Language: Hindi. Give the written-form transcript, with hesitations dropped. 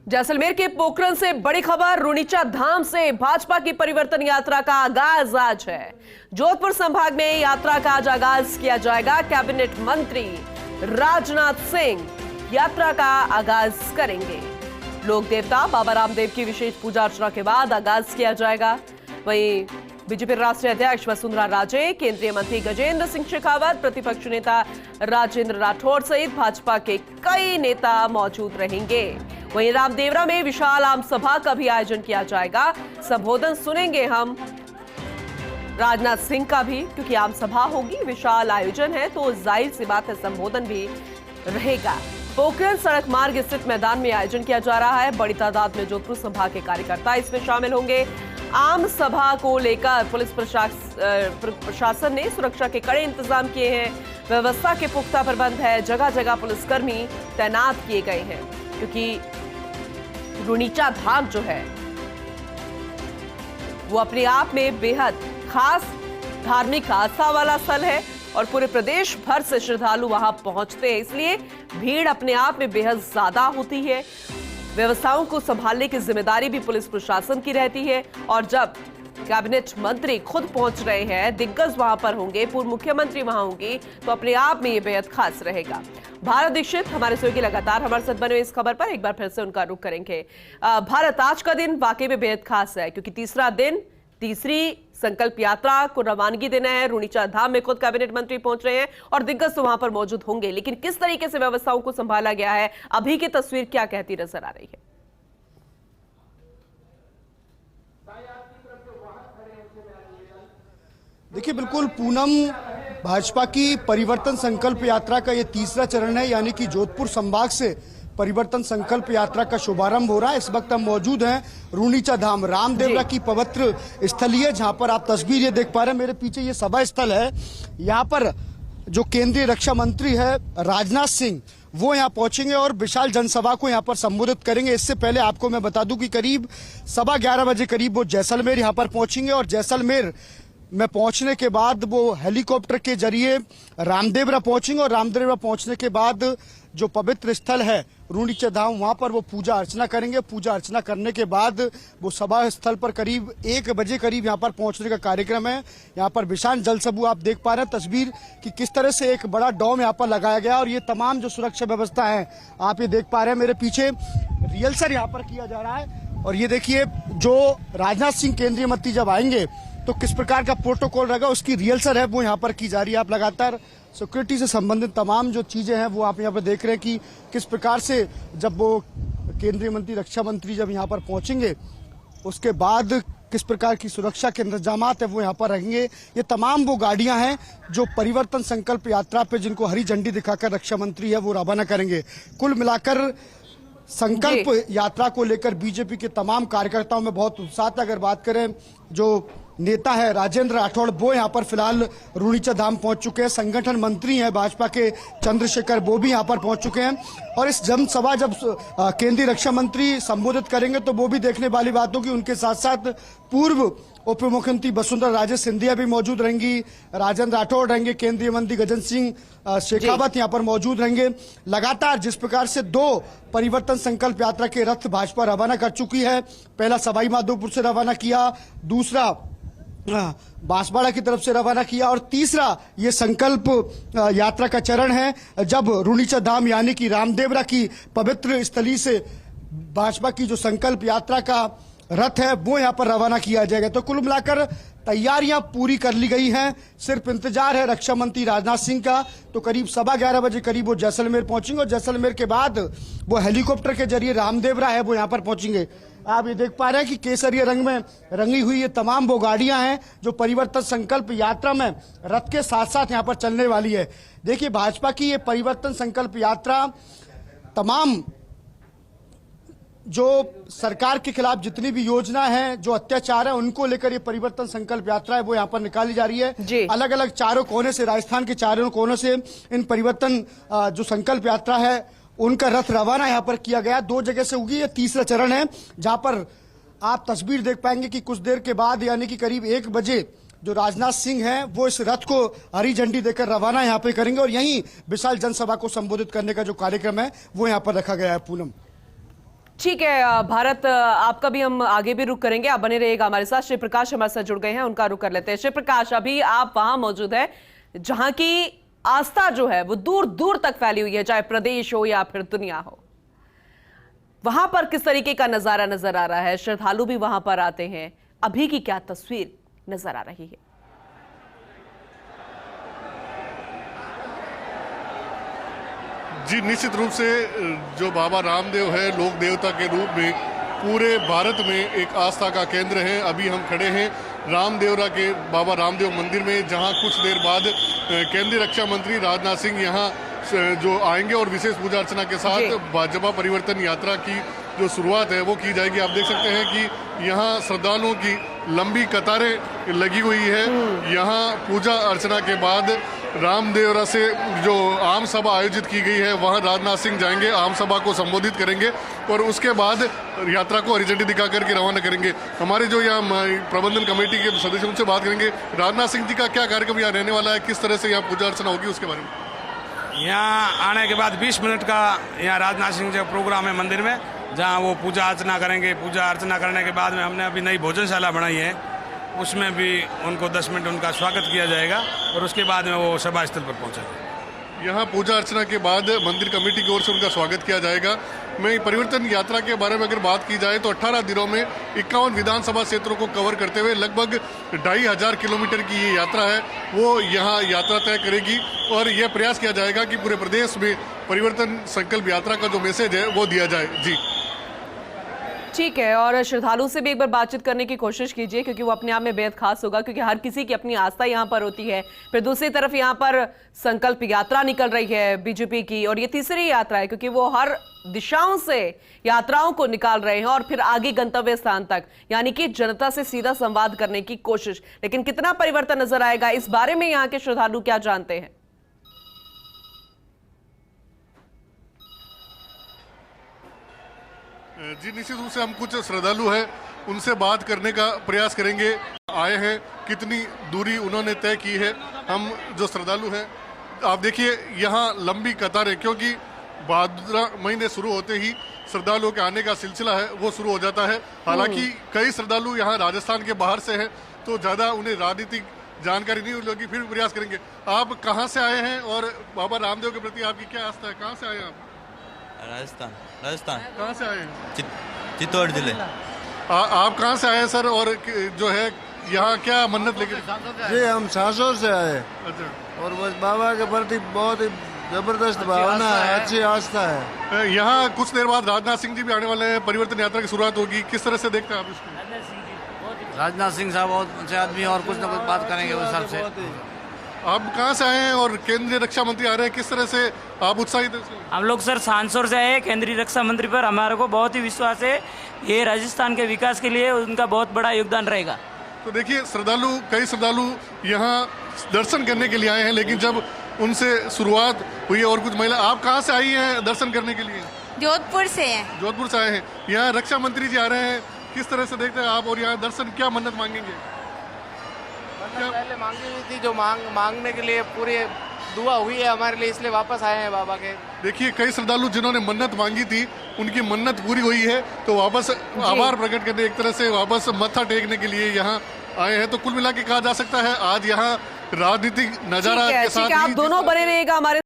जैसलमेर के पोखरण से बड़ी खबर। रुनीचा धाम से भाजपा की परिवर्तन यात्रा का आगाज आज है। जोधपुर संभाग में यात्रा का आज आगाज किया जाएगा। कैबिनेट मंत्री राजनाथ सिंह यात्रा का आगाज करेंगे। लोक देवता बाबा रामदेव की विशेष पूजा अर्चना के बाद आगाज किया जाएगा। वहीं बीजेपी राष्ट्रीय अध्यक्ष वसुंधरा राजे, केंद्रीय मंत्री गजेंद्र सिंह शेखावत, प्रतिपक्ष नेता राजेंद्र राठौड़ सहित भाजपा के कई नेता मौजूद रहेंगे। वहीं रामदेवरा में विशाल आम सभा का भी आयोजन किया जाएगा। संबोधन सुनेंगे हम राजनाथ सिंह का भी, क्योंकि आम सभा होगी, विशाल आयोजन है तो जाहिर सी बात है संबोधन भी रहेगा। पोखरण सड़क मार्ग स्थित मैदान में आयोजन किया जा रहा है। बड़ी तादाद में जोधपुर संभाग के कार्यकर्ता इसमें शामिल होंगे। आम सभा को लेकर पुलिस प्रशासन ने सुरक्षा के कड़े इंतजाम किए हैं। व्यवस्था के पुख्ता प्रबंध है। जगह जगह पुलिसकर्मी तैनात किए गए हैं, क्योंकि रुनीचा धाम जो है वो अपने आप में बेहद खास धार्मिक आस्था वाला स्थल है और पूरे प्रदेश भर से श्रद्धालु वहां पहुंचते हैं, इसलिए भीड़ अपने आप में बेहद ज्यादा होती है। व्यवस्थाओं को संभालने की जिम्मेदारी भी पुलिस प्रशासन की रहती है और जब कैबिनेट मंत्री खुद पहुंच रहे हैं, दिग्गज वहां पर होंगे, पूर्व मुख्यमंत्री वहां होंगे, तो अपने आप में ये बेहद खास रहेगा। भारत दीक्षित हमारे सहयोगी लगातार हमारे साथ बने हुए इस खबर पर एक बार फिर से उनका रुख करेंगे। भारत, आज का दिन वाकई में बेहद खास है, क्योंकि तीसरा दिन, तीसरी संकल्प यात्रा को रवानगी देना है। रुनीचा धाम में खुद कैबिनेट मंत्री पहुंच रहे हैं और दिग्गज तो वहां पर मौजूद होंगे, लेकिन किस तरीके से व्यवस्थाओं को संभाला गया है, अभी की तस्वीर क्या कहती नजर आ रही है? देखिए, बिल्कुल पूनम, भाजपा की परिवर्तन संकल्प यात्रा का ये तीसरा चरण है, यानी कि जोधपुर संभाग से परिवर्तन संकल्प यात्रा का शुभारंभ हो रहा है। इस वक्त हम मौजूद हैं रुनीचा धाम, रामदेवरा की पवित्र स्थली है, जहां पर आप तस्वीर ये देख पा रहे हैं। मेरे पीछे ये सभा स्थल है। यहाँ पर जो केंद्रीय रक्षा मंत्री है राजनाथ सिंह, वो यहाँ पहुंचेंगे और विशाल जनसभा को यहाँ पर संबोधित करेंगे। इससे पहले आपको मैं बता दूं कि करीब 11:15 बजे करीब वो जैसलमेर यहाँ पर पहुंचेंगे और जैसलमेर में पहुंचने के बाद वो हेलीकॉप्टर के जरिए रामदेवरा पहुंचेंगे और रामदेवरा पहुंचने के बाद जो पवित्र स्थल है रुनीचा धाम, वहां पर वो पूजा अर्चना करेंगे। पूजा अर्चना करने के बाद वो सभा स्थल पर करीब 1 बजे करीब यहाँ पर पहुंचने का कार्यक्रम है। यहाँ पर विशाल जलसमूह आप देख पा रहे हैं तस्वीर कि किस तरह से एक बड़ा डोम यहाँ पर लगाया गया और ये तमाम जो सुरक्षा व्यवस्था है आप ये देख पा रहे हैं। मेरे पीछे रिहर्सल यहाँ पर किया जा रहा है और ये देखिए, जो राजनाथ सिंह केंद्रीय मंत्री जब आएंगे तो किस प्रकार का प्रोटोकॉल रहेगा, उसकी रिहर्सल है वो यहाँ पर की जा रही है। आप लगातार सिक्योरिटी से संबंधित तमाम जो चीजें हैं वो आप यहाँ पर देख रहे हैं कि किस प्रकार से जब वो केंद्रीय मंत्री, रक्षा मंत्री जब यहाँ पर पहुंचेंगे उसके बाद किस प्रकार की सुरक्षा के इंतजाम है वो यहाँ पर रहेंगे। ये तमाम वो गाड़ियां हैं जो परिवर्तन संकल्प यात्रा पे, जिनको हरी झंडी दिखाकर रक्षा मंत्री है वो रवाना करेंगे। कुल मिलाकर संकल्प यात्रा को लेकर बीजेपी के तमाम कार्यकर्ताओं में बहुत उत्साह था। अगर बात करें, जो नेता है राजेंद्र राठौड़, वो यहाँ पर फिलहाल रुनीचा धाम पहुंच चुके हैं। संगठन मंत्री हैं भाजपा के चंद्रशेखर, वो भी यहाँ पर पहुंच चुके हैं और इस जनसभा जब केंद्रीय रक्षा मंत्री संबोधित करेंगे तो वो भी देखने वाली बात होगी। उनके साथ साथ पूर्व उप मुख्यमंत्री वसुंधरा राजे सिंधिया भी मौजूद रहेंगी, राजेंद्र राठौड़ रहेंगे, केंद्रीय मंत्री गजेंद्र सिंह शेखावत यहाँ पर मौजूद रहेंगे। लगातार जिस प्रकार से 2 परिवर्तन संकल्प यात्रा के रथ भाजपा रवाना कर चुकी है, पहला सवाई माधोपुर से रवाना किया, दूसरा बांसवाड़ा की तरफ से रवाना किया और तीसरा ये संकल्प यात्रा का चरण है जब रुनीचा धाम यानी कि रामदेवरा की पवित्र स्थली से भाजपा की जो संकल्प यात्रा का रथ है वो यहाँ पर रवाना किया जाएगा। तो कुल मिलाकर तैयारियां पूरी कर ली गई हैं, सिर्फ इंतजार है रक्षा मंत्री राजनाथ सिंह का। तो करीब 11:15 बजे करीब वो जैसलमेर पहुंचेंगे और जैसलमेर के बाद वो हेलीकॉप्टर के जरिए रामदेवरा है वो यहाँ पर पहुंचेंगे। आप ये देख पा रहे हैं कि केसरिया रंग में रंगी हुई ये तमाम वो गाड़ियां हैं जो परिवर्तन संकल्प यात्रा में रथ के साथ साथ यहाँ पर चलने वाली है। देखिए, भाजपा की ये परिवर्तन संकल्प यात्रा तमाम जो सरकार के खिलाफ जितनी भी योजना है, जो अत्याचार है, उनको लेकर ये परिवर्तन संकल्प यात्रा है वो यहाँ पर निकाली जा रही है। अलग अलग चारों कोने से, राजस्थान के चारों कोनों से इन परिवर्तन जो संकल्प यात्रा है उनका रथ रवाना यहाँ पर किया गया। 2 जगह से होगी, ये तीसरा चरण है जहां पर आप तस्वीर देख पाएंगे कि कुछ देर के बाद यानी कि करीब 1 बजे जो राजनाथ सिंह हैं वो इस रथ को हरी झंडी देकर रवाना यहाँ पे करेंगे और यहीं विशाल जनसभा को संबोधित करने का जो कार्यक्रम है वो यहाँ पर रखा गया है। पूनम। ठीक है भारत, आपका भी हम आगे भी रुख करेंगे, आप बने रहिएगा हमारे साथ। श्री प्रकाश हमारे साथ जुड़ गए हैं, उनका रुख कर लेते हैं। श्री प्रकाश, अभी आप वहां मौजूद है जहां की आस्था जो है वो दूर दूर तक फैली हुई है, चाहे प्रदेश हो या फिर दुनिया हो। वहां पर किस तरीके का नजारा नजर आ रहा है? श्रद्धालु भी वहां पर आते हैं, अभी की क्या तस्वीर नजर आ रही है? जी, निश्चित रूप से जो बाबा रामदेव है लोक देवता के रूप में पूरे भारत में एक आस्था का केंद्र है। अभी हम खड़े हैं रामदेवरा के बाबा रामदेव मंदिर में, जहां कुछ देर बाद केंद्रीय रक्षा मंत्री राजनाथ सिंह यहां जो आएंगे और विशेष पूजा अर्चना के साथ भाजपा परिवर्तन यात्रा की जो शुरुआत है वो की जाएगी। आप देख सकते हैं कि यहाँ श्रद्धालुओं की लंबी कतारें लगी हुई है। यहाँ पूजा अर्चना के बाद रामदेवरा से जो आम सभा आयोजित की गई है वहाँ राजनाथ सिंह जाएंगे, आम सभा को संबोधित करेंगे और उसके बाद यात्रा को हरी झंडी दिखा करके रवाना करेंगे। हमारे जो यहाँ प्रबंधन कमेटी के सदस्य उनसे बात करेंगे। राजनाथ सिंह जी का क्या कार्यक्रम यहाँ रहने वाला है, किस तरह से यहाँ पूजा अर्चना होगी, उसके बारे में। यहाँ आने के बाद 20 मिनट का यहाँ राजनाथ सिंह का प्रोग्राम है मंदिर में, जहाँ वो पूजा अर्चना करेंगे। पूजा अर्चना करने के बाद में हमने अभी नई भोजनशाला बनाई है, उसमें भी उनको 10 मिनट उनका स्वागत किया जाएगा और उसके बाद में वो सभा स्थल पर पहुंचेंगे। यहाँ पूजा अर्चना के बाद मंदिर कमेटी की ओर से उनका स्वागत किया जाएगा। मैं परिवर्तन यात्रा के बारे में अगर बात की जाए तो 18 दिनों में 51 विधानसभा क्षेत्रों को कवर करते हुए लगभग 2500 किलोमीटर की ये यात्रा है, वो यहाँ यात्रा तय करेगी और यह प्रयास किया जाएगा कि पूरे प्रदेश में परिवर्तन संकल्प यात्रा का जो मैसेज है वो दिया जाए। जी ठीक है, और श्रद्धालु से भी एक बार बातचीत करने की कोशिश कीजिए, क्योंकि वो अपने आप में बेहद खास होगा, क्योंकि हर किसी की अपनी आस्था यहाँ पर होती है। फिर दूसरी तरफ यहाँ पर संकल्प यात्रा निकल रही है बीजेपी की, और ये तीसरी यात्रा है, क्योंकि वो हर दिशाओं से यात्राओं को निकाल रहे हैं और फिर आगे गंतव्य स्थान तक, यानी कि जनता से सीधा संवाद करने की कोशिश। लेकिन कितना परिवर्तन नजर आएगा, इस बारे में यहाँ के श्रद्धालु क्या जानते हैं? जी, निश्चित रूप से हम कुछ श्रद्धालु हैं उनसे बात करने का प्रयास करेंगे। आए हैं, कितनी दूरी उन्होंने तय की है। हम जो श्रद्धालु हैं, आप देखिए यहाँ लंबी कतारें, क्योंकि भाद्र महीने शुरू होते ही श्रद्धालुओं के आने का सिलसिला है वो शुरू हो जाता है। हालांकि कई श्रद्धालु यहाँ राजस्थान के बाहर से हैं, तो ज़्यादा उन्हें राजनीतिक जानकारी नहीं होगी, फिर भी प्रयास करेंगे। आप कहाँ से आए हैं और बाबा रामदेव के प्रति आपकी क्या आस्था है? कहाँ से आए हैं आप? राजस्थान। कहाँ से आए हैं? चित्तौड़ जिले। आप कहाँ से आए हैं सर, और जो है यहाँ क्या मन्नत लेके? जी, हम सासों से आए। अच्छा। और बस बाबा के प्रति बहुत ही जबरदस्त भावना है, अच्छी आस्था है। यहाँ कुछ देर बाद राजनाथ सिंह जी भी आने वाले हैं, परिवर्तन यात्रा की शुरुआत होगी। किस तरह से देखते हैं आप इसको? राजनाथ सिंह साहब बहुत अच्छे आदमी और कुछ न कुछ बात करेंगे उस हिसाब से। आप कहाँ से आए हैं और केंद्रीय रक्षा मंत्री आ रहे हैं, किस तरह से आप उत्साहित हैं? हम लोग सर सांसौर से आए हैं। केंद्रीय रक्षा मंत्री पर हमारे को बहुत ही विश्वास है, ये राजस्थान के विकास के लिए उनका बहुत बड़ा योगदान रहेगा। तो देखिए, कई श्रद्धालु यहाँ दर्शन करने के लिए आए हैं, लेकिन जब उनसे शुरुआत हुई है और कुछ महिला, आप कहाँ से आई हैं दर्शन करने के लिए? जोधपुर से हैं। जोधपुर से आए हैं। यहाँ रक्षा मंत्री जी आ रहे हैं, किस तरह से देखते हैं आप और यहाँ दर्शन, क्या मन्नत मांगेंगे? पहले मांगी हुई थी, जो मांगने के लिए पूरी दुआ हुई है हमारे लिए, इसलिए वापस आए हैं बाबा के। देखिए, कई श्रद्धालु जिन्होंने मन्नत मांगी थी उनकी मन्नत पूरी हुई है, तो वापस आभार प्रकट करने, एक तरह से वापस मत्था टेकने के लिए यहाँ आए हैं। तो कुल मिला के कहा जा सकता है आज यहाँ राजनीतिक नजारा के साथ आप दोनों बने रहिएगा हमारे